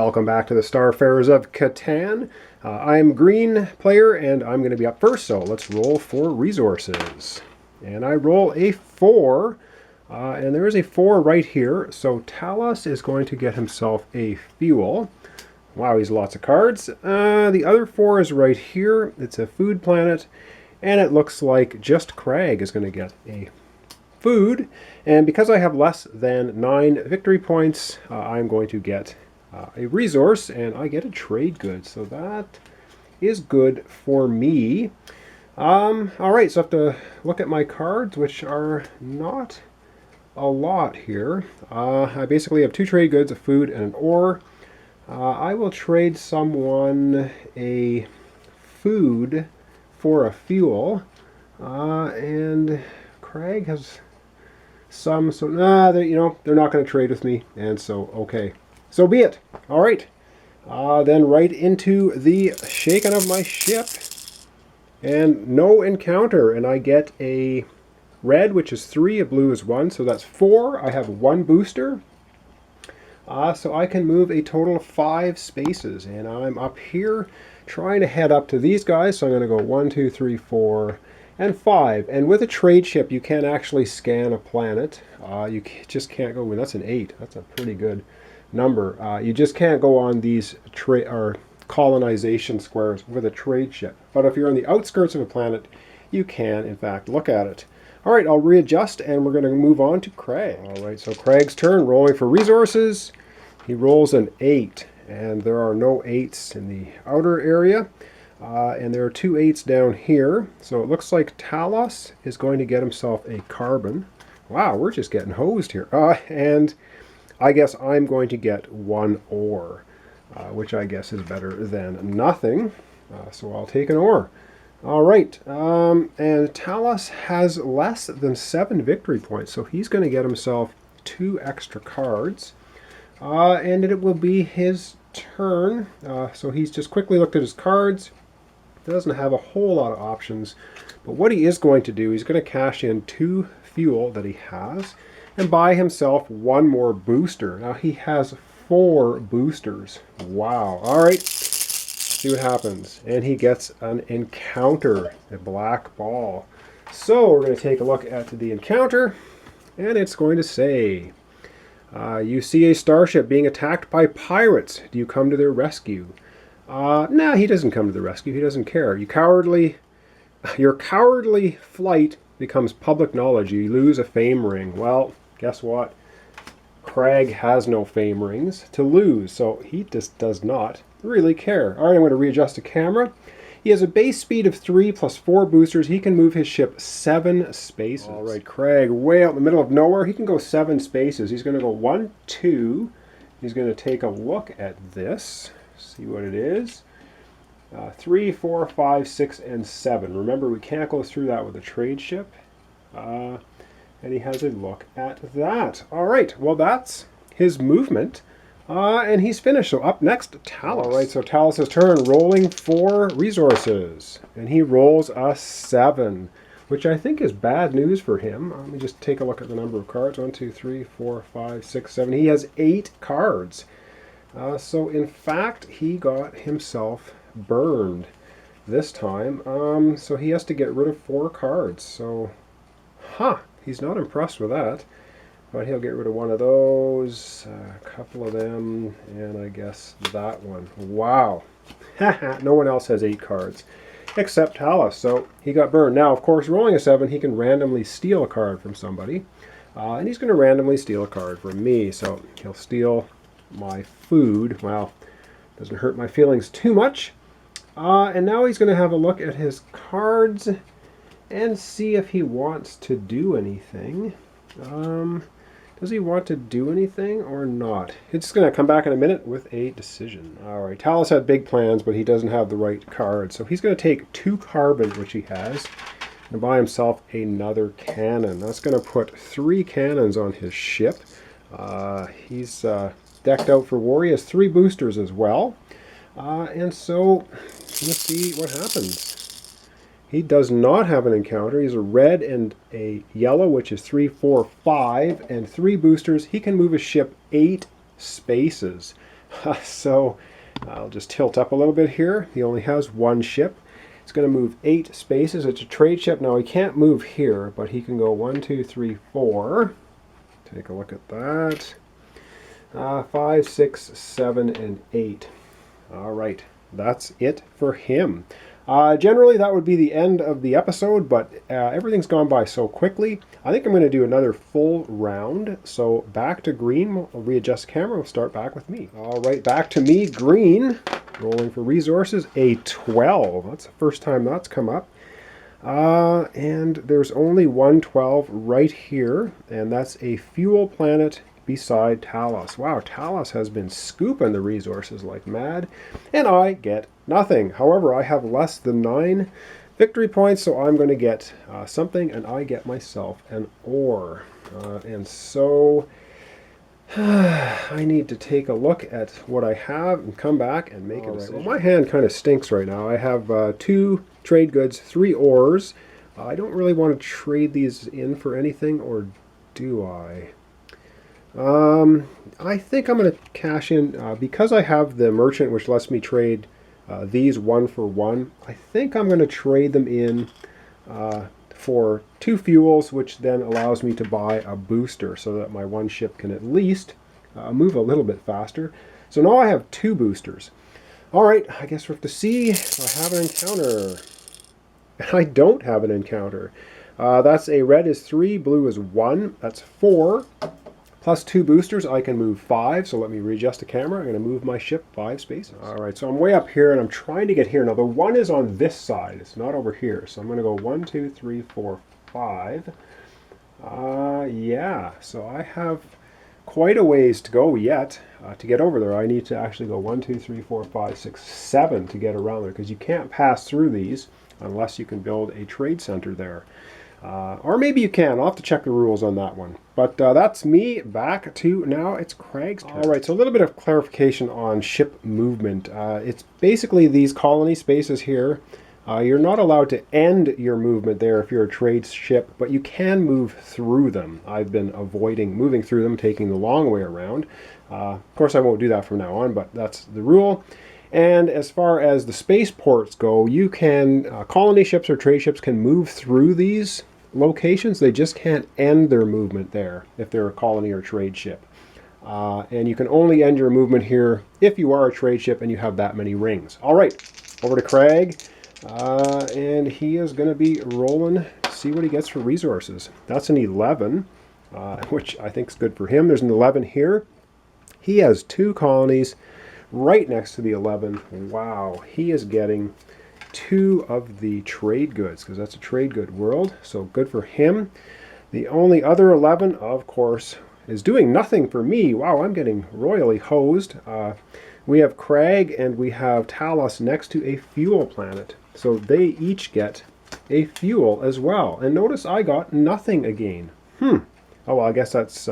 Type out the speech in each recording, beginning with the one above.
Welcome back to the Starfarers of Catan. I'm green player and I'm going to be up first, so let's roll for resources. And I roll a 4, and there is a 4 right here, so Tallis is going to get himself a fuel. Wow, he's lots of cards. The other 4 is right here. It's a food planet, and it looks like just Craig is going to get a food. And because I have less than 9 victory points, I'm going to get a resource, and I get a trade good, so that is good for me. Alright, so I have to look at my cards, which are not a lot here. I basically have 2 trade goods, a food and an ore. I will trade someone a food for a fuel, and Craig has some, so they're not going to trade with me, and so okay. So be it. All right. Then right into the shaking of my ship. And no encounter. And I get a red, which is 3. A blue is 1. So that's 4. I have 1 booster. So I can move a total of 5 spaces. And I'm up here trying to head up to these guys. So I'm going to go 1, 2, 3, 4, and 5. And with a trade ship, you can actually scan a planet. You just can't go. That's an 8. That's a pretty good number. You just can't go on these colonization squares with a trade ship. But if you're on the outskirts of a planet, you can, in fact, look at it. All right, I'll readjust, and we're going to move on to Craig. All right, so Craig's turn, rolling for resources. He rolls an 8, and there are no 8s in the outer area. And there are 2 8s down here. So it looks like Tallis is going to get himself a carbon. Wow, we're just getting hosed here. And I guess I'm going to get 1 ore, which I guess is better than nothing. So I'll take an ore. All right, and Tallis has less than 7 victory points, so he's going to get himself 2 extra cards. And it will be his turn. So he's just quickly looked at his cards. Doesn't have a whole lot of options. But what he is going to do, he's going to cash in 2 fuel that he has and buy himself 1 more booster. Now he has 4 boosters. Wow. All right. See what happens. And he gets an encounter, a black ball. So we're going to take a look at the encounter, and it's going to say, you see a starship being attacked by pirates. Do you come to their rescue? No, he doesn't come to the rescue. He doesn't care. Your cowardly flight becomes public knowledge. You lose a fame ring. Well, guess what? Craig has no fame rings to lose, so he just does not really care. All right, I'm going to readjust the camera. He has a base speed of 3 plus 4 boosters. He can move his ship 7 spaces. All right, Craig, way out in the middle of nowhere. He can go 7 spaces. He's going to go 1, 2. He's going to take a look at this, see what it is. 3, 4, 5, 6, and 7. Remember, we can't go through that with a trade ship. And he has a look at that. All right, well, that's his movement. And he's finished. So up next, Tallis. All right, so Tallis' turn, rolling for resources. And he rolls a 7, which I think is bad news for him. Let me just take a look at the number of cards. 1, 2, 3, 4, 5, 6, 7. He has 8 cards. So in fact, he got himself burned this time. So he has to get rid of 4 cards. So, he's not impressed with that. But he'll get rid of 1 of those, a couple of them, and I guess that one. Wow. No one else has 8 cards except Tallis, so he got burned. Now, of course, rolling a 7, he can randomly steal a card from somebody. And he's going to randomly steal a card from me, so he'll steal my food. Well, doesn't hurt my feelings too much. And now he's going to have a look at his cards and see if he wants to do anything. Does he want to do anything or not? It's going to come back in a minute with a decision. All right, Tallis had big plans, but he doesn't have the right card. So he's going to take 2 carbon, which he has, and buy himself another cannon. That's going to put 3 cannons on his ship. He's decked out for war. He has 3 boosters as well. And so let's see what happens. He does not have an encounter. He's a red and a yellow, which is 3, 4, 5, and 3 boosters. He can move his ship 8 spaces. So I'll just tilt up a little bit here. He only has one ship. It's going to move 8 spaces. It's a trade ship. Now he can't move here, but he can go 1, 2, 3, 4. Take a look at that. 5, 6, 7, and 8. All right, that's it for him. Generally, that would be the end of the episode, but everything's gone by so quickly. I think I'm going to do another full round. So back to green. We'll readjust the camera. We'll start back with me. All right, back to me. Green. Rolling for resources. A 12. That's the first time that's come up. And there's only one 12 right here, and that's a fuel planet beside Tallis. Wow, Tallis has been scooping the resources like mad, and I get nothing. However, I have less than 9 victory points, so I'm going to get something, and I get myself an ore. And so I need to take a look at what I have and come back and make a decision. Well, my hand kind of stinks right now. I have 2 trade goods, 3 ores. I don't really want to trade these in for anything, or do I? I think I'm going to cash in, because I have the merchant which lets me trade these 1 for 1. I think I'm going to trade them in for 2 fuels, which then allows me to buy a booster so that my one ship can at least move a little bit faster. So now I have 2 boosters. All right, I guess we have to see if I have an encounter. I don't have an encounter. That's a red is 3, blue is 1. That's 4. Plus 2 boosters, I can move 5, so let me readjust the camera. I'm going to move my ship 5 spaces. All right, so I'm way up here, and I'm trying to get here. Now, the 1 is on this side. It's not over here. So I'm going to go 1, 2, 3, 4, 5. Yeah, so I have quite a ways to go yet to get over there. I need to actually go 1, 2, 3, 4, 5, 6, 7 to get around there, because you can't pass through these unless you can build a trade center there. Or maybe you can. I'll have to check the rules on that one. But that's me. Back to now it's Craig's turn. All right, so a little bit of clarification on ship movement. It's basically these colony spaces here. You're not allowed to end your movement there if you're a trade ship, but you can move through them. I've been avoiding moving through them, taking the long way around. Of course, I won't do that from now on, but that's the rule. And as far as the spaceports go, you can, colony ships or trade ships can move through these locations. They just can't end their movement there if they're a colony or trade ship. And you can only end your movement here if you are a trade ship and you have that many rings. All right, over to Craig. And he is going to be rolling, see what he gets for resources. That's an 11, which I think is good for him. There's an 11 here. He has 2 colonies right next to the 11. Wow, he is getting 2 of the trade goods, because that's a trade good world, so good for him. The only other 11, of course, is doing nothing for me. Wow, I'm getting royally hosed. We have Craig and we have Tallis next to a fuel planet, so they each get a fuel as well. And notice I got nothing again. Oh, well, I guess that's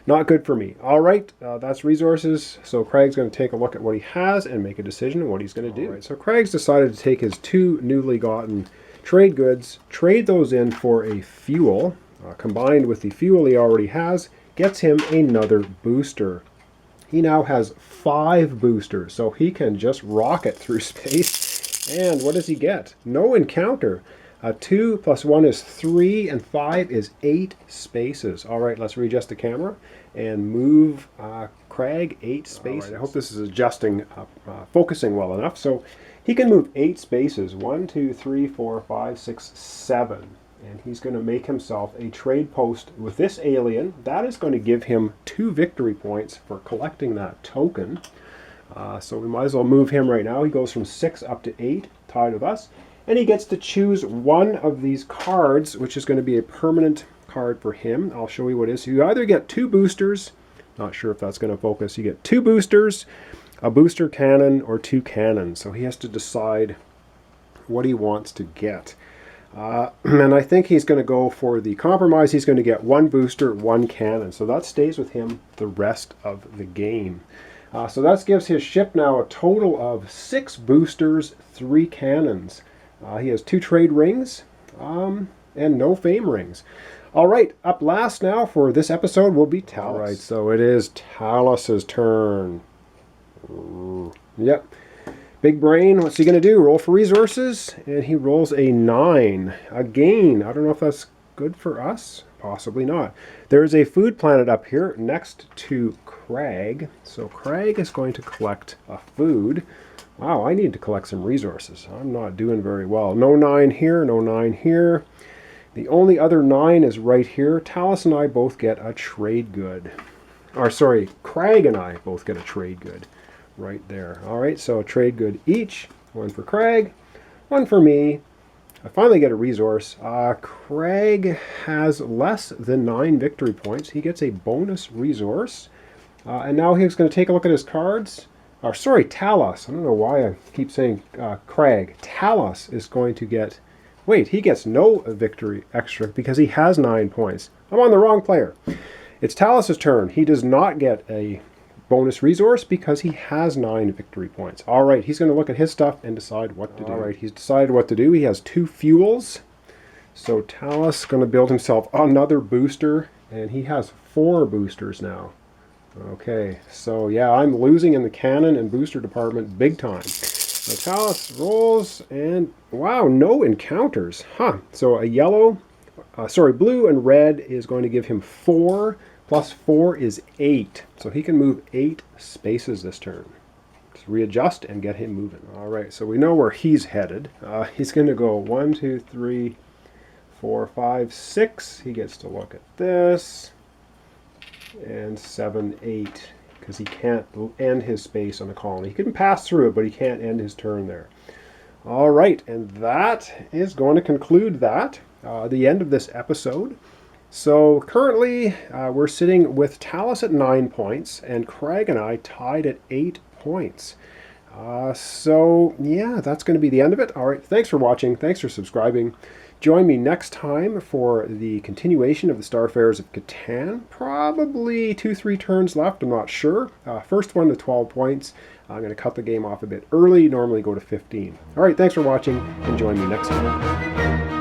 not good for me. All right, that's resources. So Craig's going to take a look at what he has and make a decision on what he's going to do. All right, so Craig's decided to take his 2 newly gotten trade goods, trade those in for a fuel, combined with the fuel he already has, gets him another booster. He now has 5 boosters, so he can just rocket through space. And what does he get? No encounter. 2 plus 1 is 3, and 5 is 8 spaces. All right, let's readjust the camera and move Craig 8 spaces. Right, I hope this is adjusting, focusing well enough. So he can move 8 spaces, 1, 2, 3, 4, 5, 6, 7. And he's going to make himself a trade post with this alien. That is going to give him 2 victory points for collecting that token. So we might as well move him right now. He goes from 6 up to 8, tied with us. And he gets to choose one of these cards, which is going to be a permanent card for him. I'll show you what it is. You either get 2 boosters, not sure if that's going to focus. You get 2 boosters, a booster cannon, or 2 cannons. So he has to decide what he wants to get. And I think he's going to go for the compromise. He's going to get 1 booster, 1 cannon. So that stays with him the rest of the game. So that gives his ship now a total of 6 boosters, 3 cannons. He has 2 trade rings and no fame rings. All right, up last now for this episode will be Tallis. All right, so it is Tallis's turn. Yep. Big brain, what's he going to do? Roll for resources, and he rolls a 9. Again, I don't know if that's good for us. Possibly not. There's a food planet up here next to Crag. So Crag is going to collect a food. Wow, I need to collect some resources. I'm not doing very well. No 9 here, no 9 here. The only other 9 is right here. Tallis and I both get a trade good. Or sorry, Crag and I both get a trade good. Right there. All right, so a trade good each. One for Crag, one for me. I finally get a resource. Crag has less than 9 victory points. He gets a bonus resource. And now he's going to take a look at his cards. Or sorry, Tallis. I don't know why I keep saying Crag. Tallis is going to get... Wait, he gets no victory extra because he has 9 points. I'm on the wrong player. It's Tallis' turn. He does not get a bonus resource because he has 9 victory points. All right, he's going to look at his stuff and decide what to do. All right, he's decided what to do. He has 2 fuels. So Tallis is going to build himself another booster, and he has 4 boosters now. Okay, so yeah, I'm losing in the cannon and booster department big time. So Tallis rolls, and wow, no encounters. Huh, so a yellow, blue and red is going to give him 4. Plus 4 is 8. So he can move 8 spaces this turn. Just readjust and get him moving. All right, so we know where he's headed. He's going to go 1, 2, 3, 4, 5, 6. He gets to look at this. And 7, 8. Because he can't end his space on the colony. He can pass through it, but he can't end his turn there. All right, and that is going to conclude that. The end of this episode. So currently we're sitting with Tallis at 9 points and Crag and I tied at 8 points. So yeah, that's going to be the end of it. All right, thanks for watching. Thanks for subscribing. Join me next time for the continuation of the Starfarers of Catan. Probably 2-3 turns left, I'm not sure. First one to 12 points. I'm going to cut the game off a bit early, normally go to 15. All right, thanks for watching and join me next time.